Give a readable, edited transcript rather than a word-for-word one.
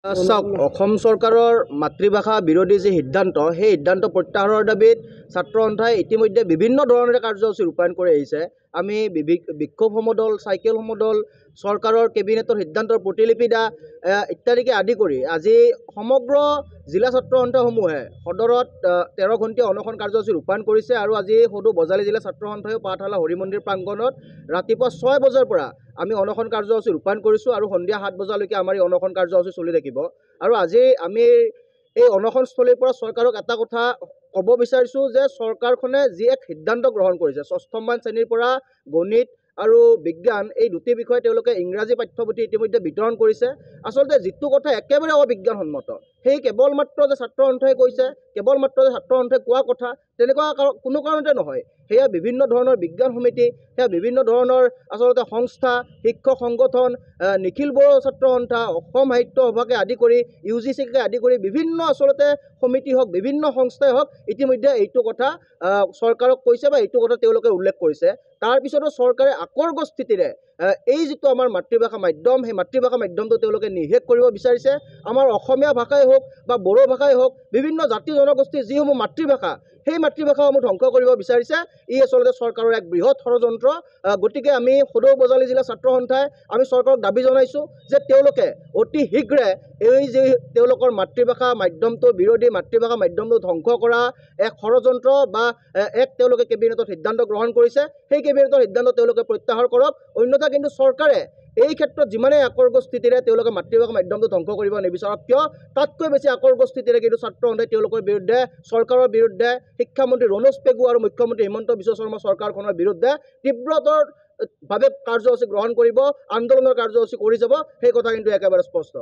চাওক অসম চৰকাৰৰ মাতৃভাষা বিৰোধী যি সিদ্ধান্ত সেই সিদ্ধান্ত প্ৰত্যাহাৰৰ দাবীত ছাত্ৰ সন্থাই ইতিমধ্যে বিভিন্ন ধৰণেৰে কাৰ্যসূচী ৰূপায়ণ কৰি আহিছে। আমি বিক্ষোভ সমদল, চাইকেল সমদল, চৰকাৰৰ কেবিনেটৰ সিদ্ধান্তৰ প্ৰতিলিপি দা ইত্যাদিকে আদি কৰি আজি সমগ্ৰ জিলা ছাত্ৰ সন্থাসমূহে সদৰত 13 ঘণ্টীয়া অনশন কাৰ্যসূচী ৰূপায়ণ কৰিছে। আৰু আজি সদৌ বজালী জিলা ছাত্ৰ সন্থাইও পাঠশালা হৰি মন্দিৰ প্ৰাংগণত ৰাতিপুৱা 6 বজাৰ পৰা আমি অনশন কাৰ্যসূচী ৰূপায়ণ কৰিছোঁ আৰু সন্ধিয়া 7 বজালৈকে আমাৰ এই অনশন কাৰ্যসূচী চলি থাকিব। আৰু আজি আমি এই অনশনস্থলীৰ পৰা চৰকাৰক এটা কথা ক'ব বিচাৰিছোঁ যে চৰকাৰখনে যি এক সিদ্ধান্ত গ্ৰহণ কৰিছে, 6ঠমান শ্ৰেণীৰ পৰা গণিত আৰু বিজ্ঞান এই দুটি বিষয়ে তেওঁলোকে ইংৰাজী পাঠ্যপুথি ইতিমধ্যে বিতৰণ কৰিছে। আচলতে যিটো কথা একেবাৰে অবিজ্ঞানসন্মত, সেই কেৱল মাত্ৰ যে ছাত্ৰ সন্থাই কৈছে, কেৱল মাত্ৰ যে ছাত্ৰ সন্থাই কোৱা কথা, তেনেকুৱা কোনো কাৰণতে নহয়। সেয়া বিভিন্ন ধৰণৰ বিজ্ঞান সমিতি, সেয়া বিভিন্ন ধৰণৰ আচলতে সংস্থা, শিক্ষক সংগঠন, নিখিল বড়ো ছাত্ৰ সন্থা, অসম সাহিত্য সভাকে আদি কৰি UGCকে আদি কৰি বিভিন্ন আচলতে সমিতি হওক, বিভিন্ন সংস্থাই হওক ইতিমধ্যে এইটো কথা চৰকাৰক কৈছে বা এইটো কথা তেওঁলোকে উল্লেখ কৰিছে। তাৰপিছতো চৰকাৰে আকৰ্গ স্থিতিৰে এই যিটো আমাৰ মাতৃভাষা মাধ্যম, সেই মাতৃভাষা মাধ্যমটো তেওঁলোকে নিষেধ কৰিব বিচাৰিছে। আমাৰ অসমীয়া ভাষাই হওক বা বড়ো ভাষাই হওক, বিভিন্ন জাতি জনগোষ্ঠীৰ যিসমূহ মাতৃভাষা, সেই মাতৃভাষাসমূহ ধ্বংস কৰিব বিচাৰিছে। ই আচলতে চৰকাৰৰ এক বৃহৎ ষড়যন্ত্ৰ। গতিকে আমি সদৌ বজালী জিলা ছাত্ৰ সন্থাই আমি চৰকাৰক দাবী জনাইছোঁ যে তেওঁলোকে অতি শীঘ্ৰে এই যি তেওঁলোকৰ মাতৃভাষা মাধ্যমটো বিৰোধী, মাতৃভাষা মাধ্যমটো ধ্বংস কৰা এক ষড়যন্ত্ৰ বা এক তেওঁলোকে কেবিনেটত সিদ্ধান্ত গ্ৰহণ কৰিছে, সেই কেবিনেটৰ সিদ্ধান্ত তেওঁলোকে প্ৰত্যাহাৰ কৰক। অন্যথা কিন্তু চৰকাৰে এই ক্ষেত্ৰত যিমানেই আকৰ্গ স্থিতিৰে তেওঁলোকে মাতৃভাষা মাধ্যমটো ধ্বংস কৰিব নিবিচাৰক কিয়, তাতকৈ বেছি আকৰ্গ স্থিতিৰে কিন্তু ছাত্ৰ সন্থাই তেওঁলোকৰ বিৰুদ্ধে, চৰকাৰৰ বিৰুদ্ধে, শিক্ষামন্ত্ৰী ৰণোজ পেগু আৰু মুখ্যমন্ত্ৰী হিমন্ত বিশ্ব শৰ্মা চৰকাৰখনৰ বিৰুদ্ধে তীব্ৰতৰ ভাৱে কাৰ্যসূচী গ্ৰহণ কৰিব, আন্দোলনৰ কাৰ্যসূচী কৰি যাব। সেই কথা কিন্তু একেবাৰে স্পষ্ট।